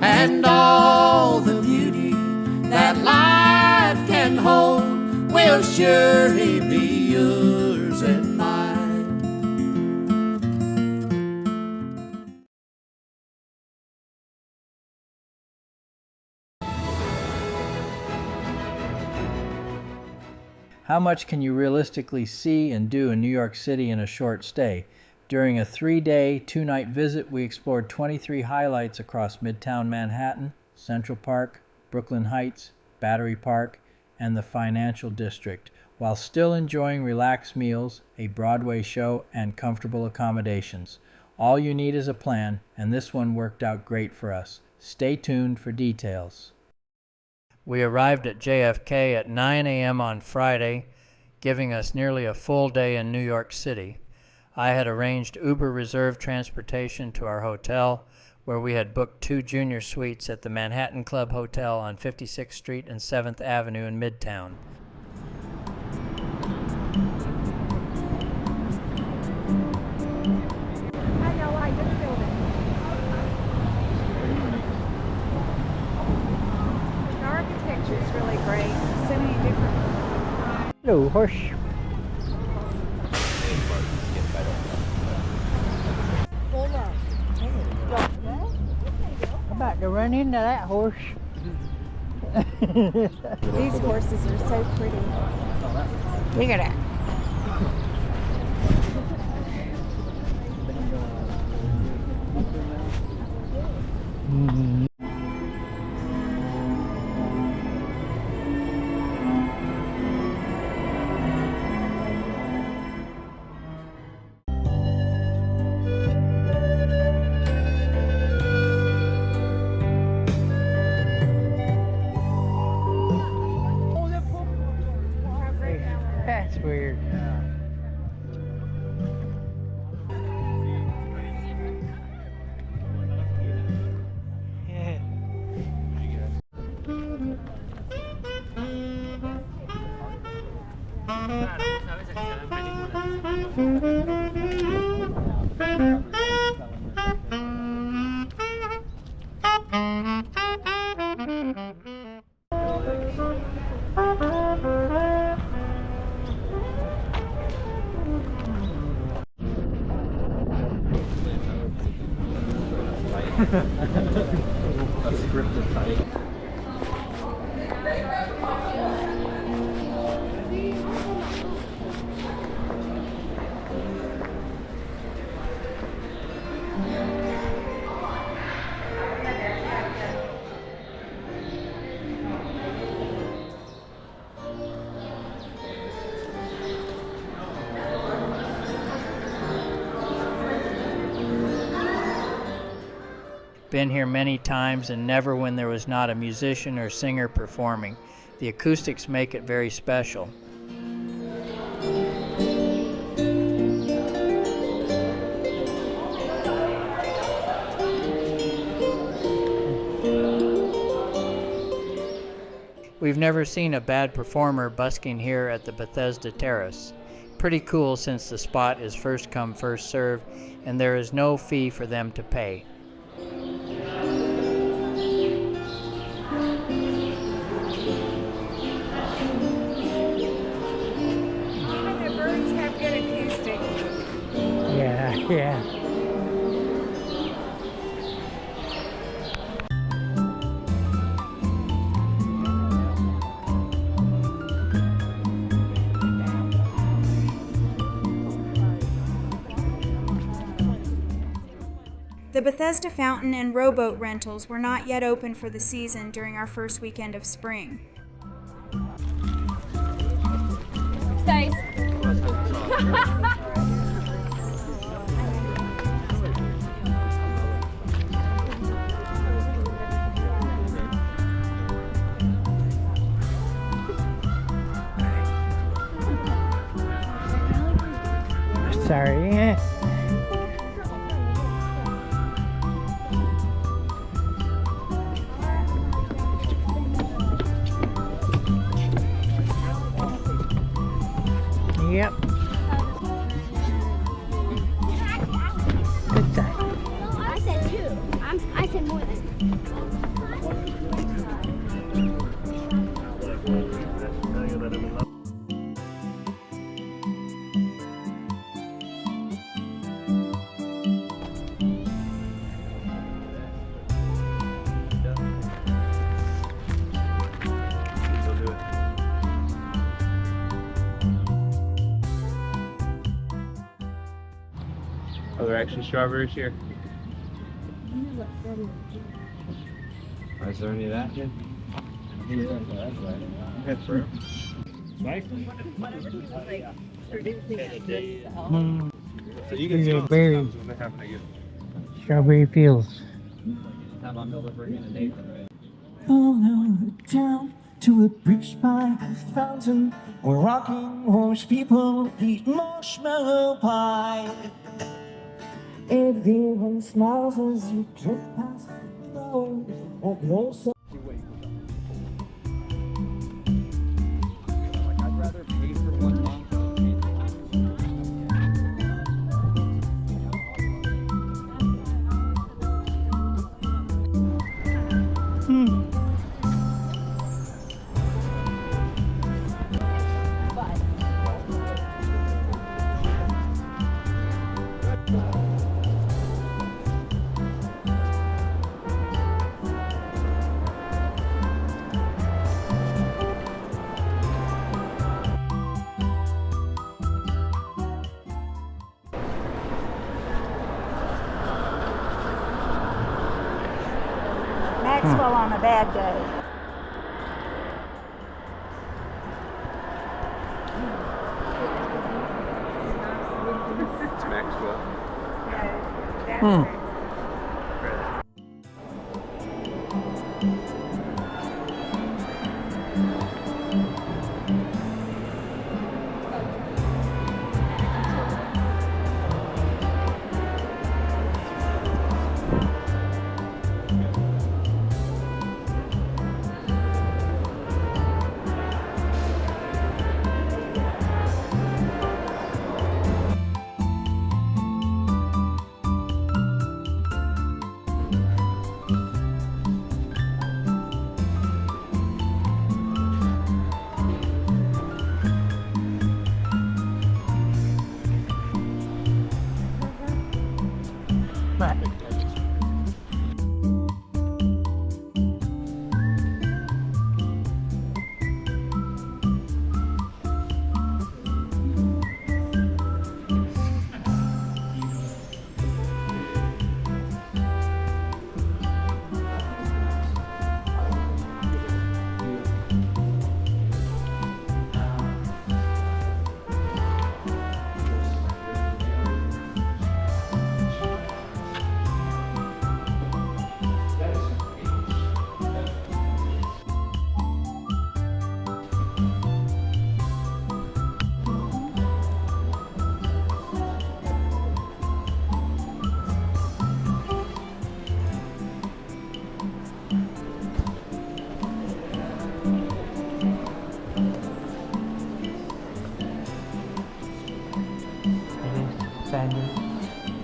and all the beauty that life can hold will surely be yours and mine. How much can you realistically see and do in New York City in a short stay? During a 3-day, 2-night visit, we explored 23 highlights across Midtown Manhattan, Central Park, Brooklyn Heights, Battery Park, and the Financial District, while still enjoying relaxed meals, a Broadway show, and comfortable accommodations. All you need is a plan, and this one worked out great for us. Stay tuned for details. We arrived at JFK at 9 a.m. on Friday, giving us nearly a full day in New York City. I had arranged Uber reserved transportation to our hotel, where we had booked 2 junior suites at the Manhattan Club Hotel on 56th Street and 7th Avenue in Midtown. How y'all like this building? The architecture is really great. So many different. Hello, horse. I'm about to run into that horse. These horses are so pretty. Look at that. That's weird. A scripted title. Been here many times and never when there was not a musician or singer performing. The acoustics make it very special. We've never seen a bad performer busking here at the Bethesda Terrace. Pretty cool since the spot is first come first serve and there is no fee for them to pay. Yeah. The Bethesda Fountain and rowboat rentals were not yet open for the season during our first weekend of spring. Stace. Sorry. Yep. I said 2. I said more. Oh, there are actually strawberries here. Is there any of that here? That's right. So you can get berries. Strawberry fields. Going down to a bridge by the fountain where rocking horse people eat marshmallow pie. Everyone smiles as you drift past the door at no sign. I'd rather pay for one month. Maxwell on a bad day. It's Maxwell.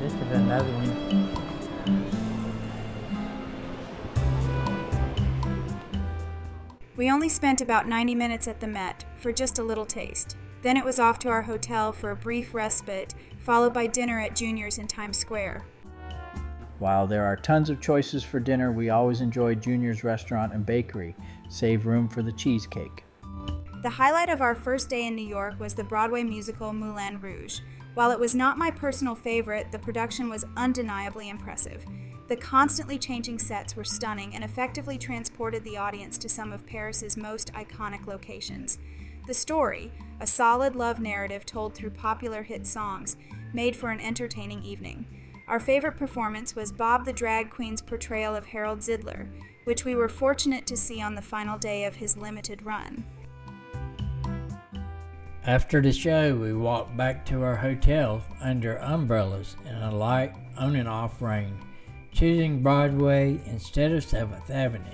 This is another one. We only spent about 90 minutes at the Met for just a little taste. Then it was off to our hotel for a brief respite, followed by dinner at Junior's in Times Square. While there are tons of choices for dinner, we always enjoy Junior's restaurant and bakery. Save room for the cheesecake. The highlight of our first day in New York was the Broadway musical Moulin Rouge. While it was not my personal favorite, the production was undeniably impressive. The constantly changing sets were stunning and effectively transported the audience to some of Paris's most iconic locations. The story, a solid love narrative told through popular hit songs, made for an entertaining evening. Our favorite performance was Bob the Drag Queen's portrayal of Harold Zidler, which we were fortunate to see on the final day of his limited run. After the show, we walked back to our hotel under umbrellas in a light on and off rain, choosing Broadway instead of 7th Avenue.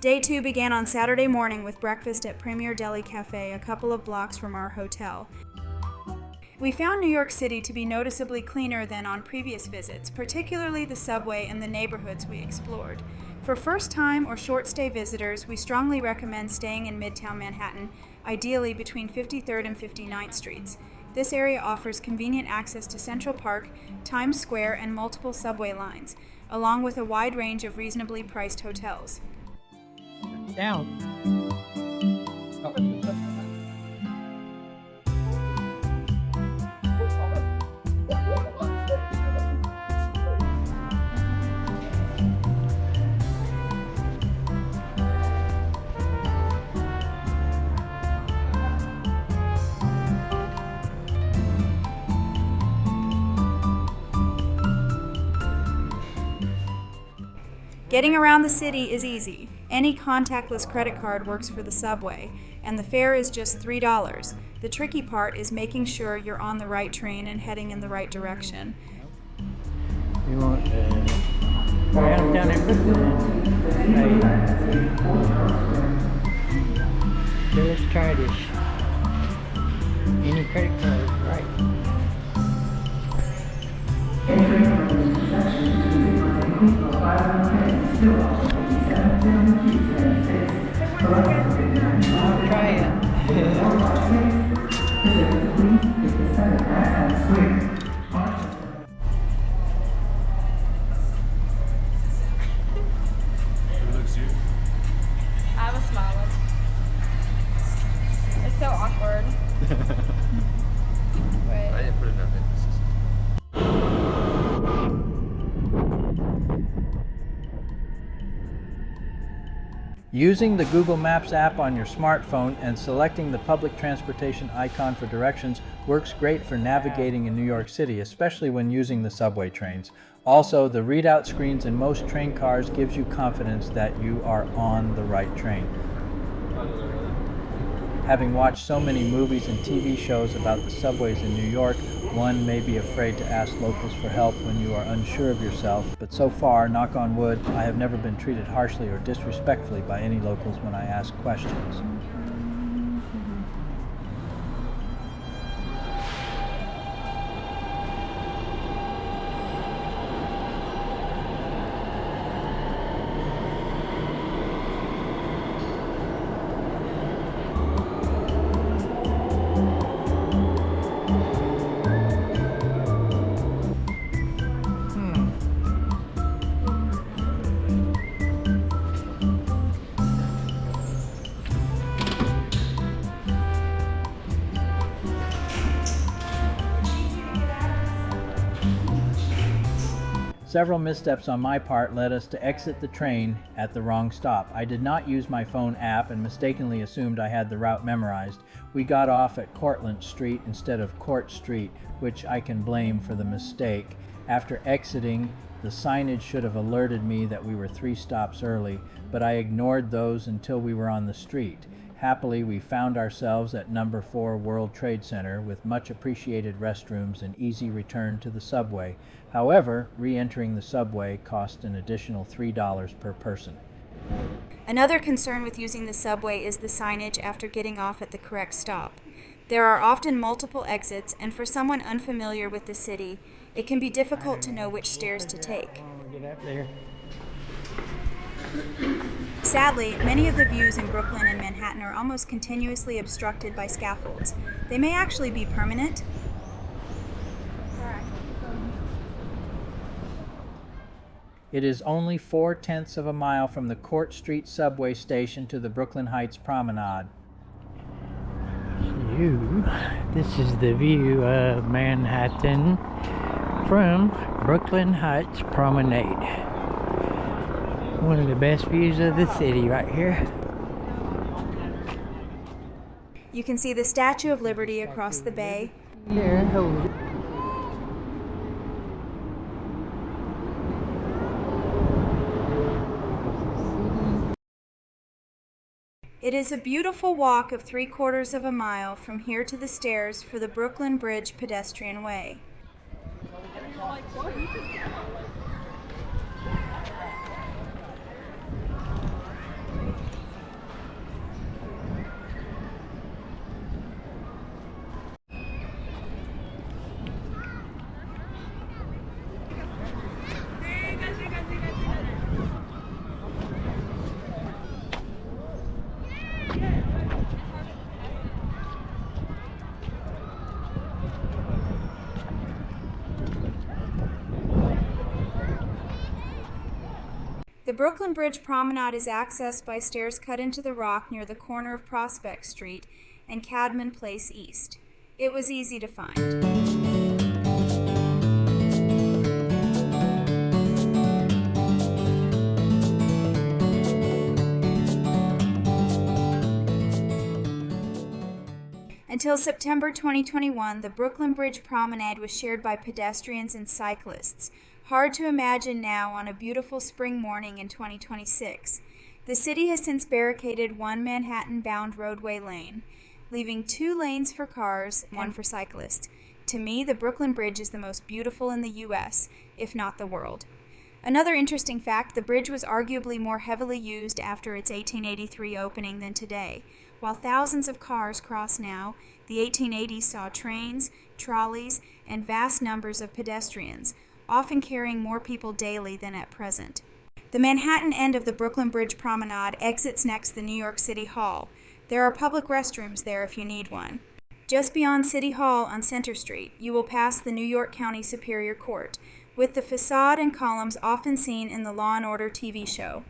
Day 2 began on Saturday morning with breakfast at Premier Deli Cafe a couple of blocks from our hotel. We found New York City to be noticeably cleaner than on previous visits, particularly the subway and the neighborhoods we explored. For first-time or short-stay visitors, we strongly recommend staying in Midtown Manhattan, ideally between 53rd and 59th Streets. This area offers convenient access to Central Park, Times Square, and multiple subway lines, along with a wide range of reasonably priced hotels. Down. Getting around the city is easy. Any contactless credit card works for the subway, and the fare is just $3. The tricky part is making sure you're on the right train and heading in the right direction. You want down at Brooklyn? So let's try this. Any credit card, right? I'll try it. Who looks you? I was smiling. It's so awkward. I But didn't put enough emphasis. Using the Google Maps app on your smartphone and selecting the public transportation icon for directions works great for navigating in New York City, especially when using the subway trains. Also, the readout screens in most train cars gives you confidence that you are on the right train. Having watched so many movies and TV shows about the subways in New York, one may be afraid to ask locals for help when you are unsure of yourself, but so far, knock on wood, I have never been treated harshly or disrespectfully by any locals when I ask questions. Several missteps on my part led us to exit the train at the wrong stop. I did not use my phone app and mistakenly assumed I had the route memorized. We got off at Cortlandt Street instead of Court Street, which I can blame for the mistake. After exiting, the signage should have alerted me that we were 3 stops early, but I ignored those until we were on the street. Happily, we found ourselves at number 4 World Trade Center with much appreciated restrooms and easy return to the subway. However, re-entering the subway cost an additional $3 per person. Another concern with using the subway is the signage after getting off at the correct stop. There are often multiple exits, and for someone unfamiliar with the city, it can be difficult to know which stairs to take. Get up there. Sadly, many of the views in Brooklyn and Manhattan are almost continuously obstructed by scaffolds. They may actually be permanent. It is only 4/10 of a mile from the Court Street subway station to the Brooklyn Heights Promenade. This is the view of Manhattan from Brooklyn Heights Promenade. One of the best views of the city right here. You can see the Statue of Liberty across the bay. Here, hold it. It is a beautiful walk of 3/4 of a mile from here to the stairs for the Brooklyn Bridge pedestrian way. The Brooklyn Bridge Promenade is accessed by stairs cut into the rock near the corner of Prospect Street and Cadman Place East. It was easy to find. Until September 2021, the Brooklyn Bridge Promenade was shared by pedestrians and cyclists. Hard to imagine now on a beautiful spring morning in 2026. The city has since barricaded one Manhattan-bound roadway lane, leaving 2 lanes for cars and 1 for cyclists. To me, the Brooklyn Bridge is the most beautiful in the U.S., if not the world. Another interesting fact, the bridge was arguably more heavily used after its 1883 opening than today. While thousands of cars cross now, the 1880s saw trains, trolleys, and vast numbers of pedestrians, often carrying more people daily than at present. The Manhattan end of the Brooklyn Bridge Promenade exits next to New York City Hall. There are public restrooms there if you need one. Just beyond City Hall on Center Street, you will pass the New York County Superior Court, with the facade and columns often seen in the Law and Order TV show.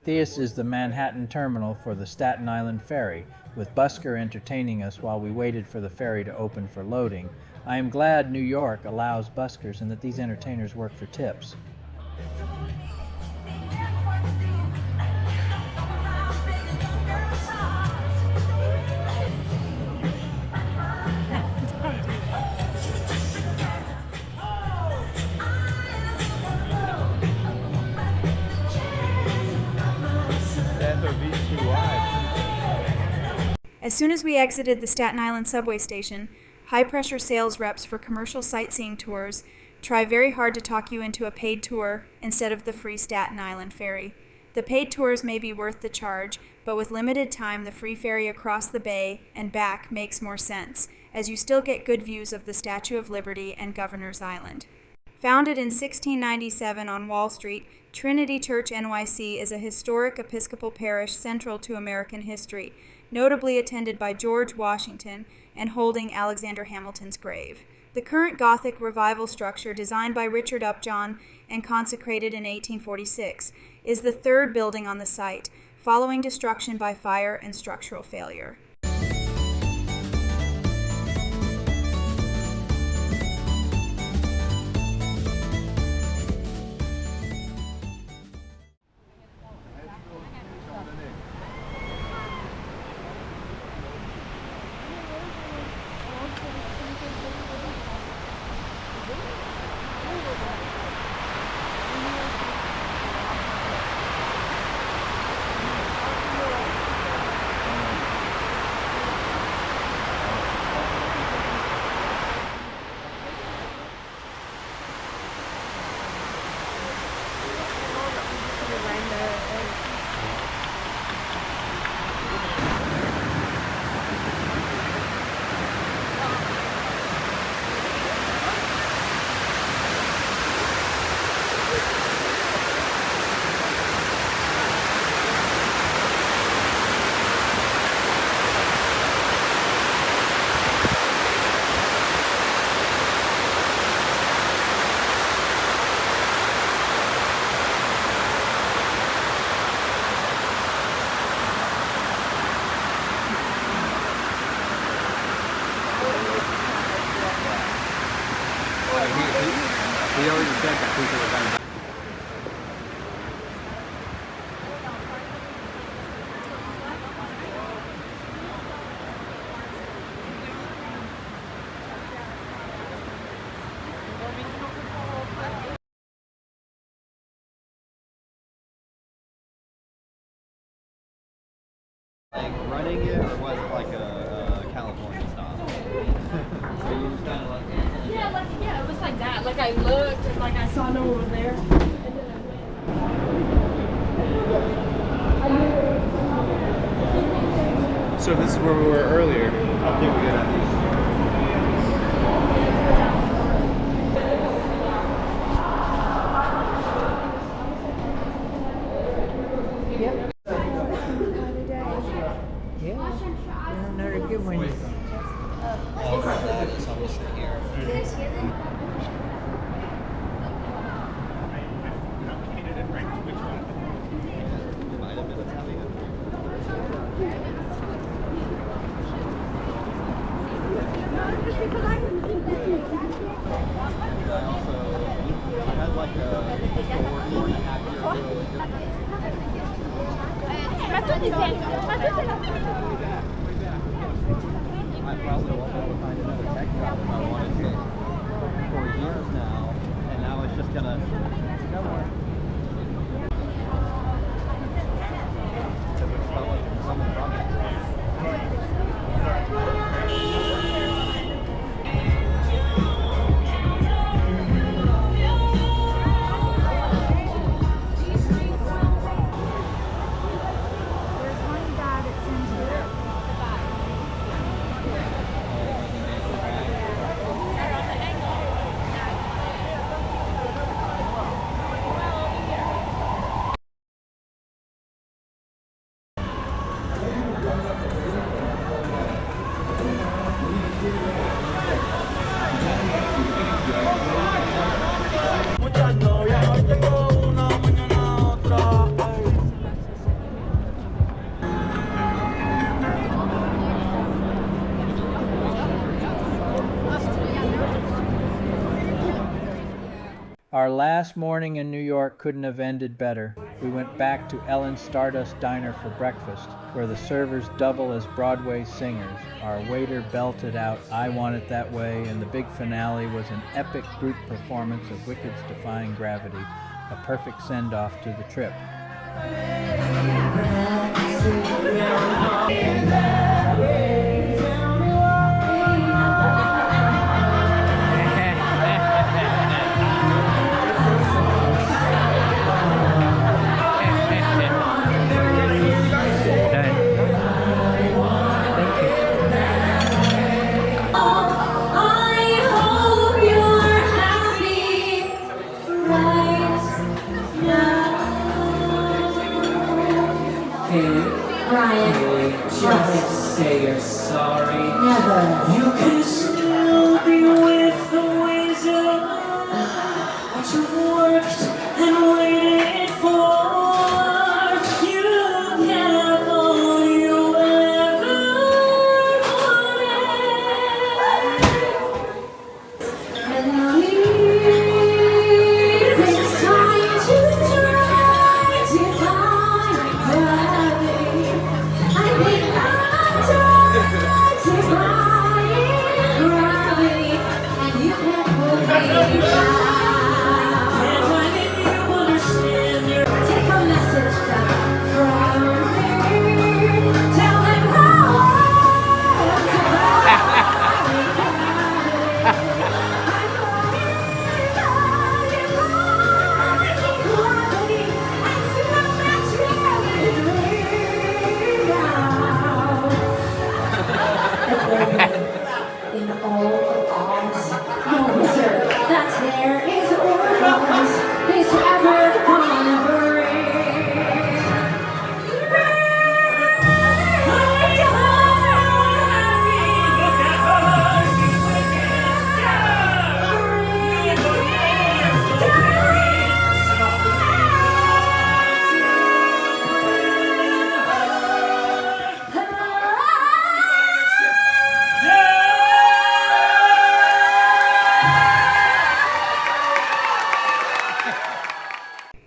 This is the Manhattan terminal for the Staten Island Ferry, with busker entertaining us while we waited for the ferry to open for loading. I am glad New York allows buskers and that these entertainers work for tips. As soon as we exited the Staten Island subway station, high-pressure sales reps for commercial sightseeing tours try very hard to talk you into a paid tour instead of the free Staten Island ferry. The paid tours may be worth the charge, but with limited time, the free ferry across the bay and back makes more sense, as you still get good views of the Statue of Liberty and Governor's Island. Founded in 1697 on Wall Street, Trinity Church NYC is a historic Episcopal parish central to American history, notably attended by George Washington and holding Alexander Hamilton's grave. The current Gothic revival structure, designed by Richard Upjohn and consecrated in 1846, is the 3rd building on the site, following destruction by fire and structural failure. He already said that people were going to. Like running it, or was it like a California style? So you just kind of like. Yeah, it was like that. Like I looked and like I saw no one was there. And then I went. So this is where we were earlier. I think we got Yeah, another good one. I probably won't be able to find another tech job if I wanted to for years now, and now it's just gonna no more. Someone brought it. Our last morning in New York couldn't have ended better. We went back to Ellen's Stardust Diner for breakfast, where the servers double as Broadway singers. Our waiter belted out "I Want It That Way," and the big finale was an epic group performance of Wicked's Defying Gravity, a perfect send-off to the trip. Just say you're sorry. Never. You can still be with the ways of what you've worked and waited for. You can have all you ever wanted. And this time to try to find gravity. I think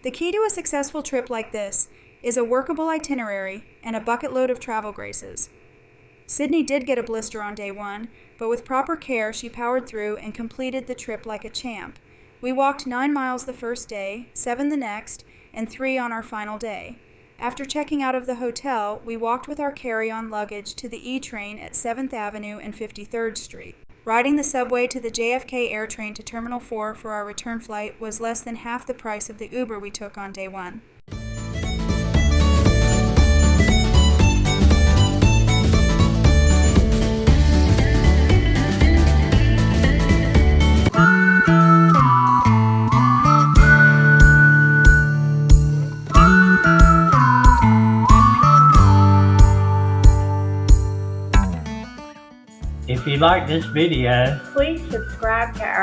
The key to a successful trip like this is a workable itinerary and a bucket load of travel graces. Sydney did get a blister on day one, but with proper care she powered through and completed the trip like a champ. We walked 9 miles the first day, 7 the next, and 3 on our final day. After checking out of the hotel, we walked with our carry-on luggage to the E-train at 7th Avenue and 53rd Street. Riding the subway to the JFK Air train to Terminal 4 for our return flight was less than half the price of the Uber we took on day one. If you like this video, Please subscribe to our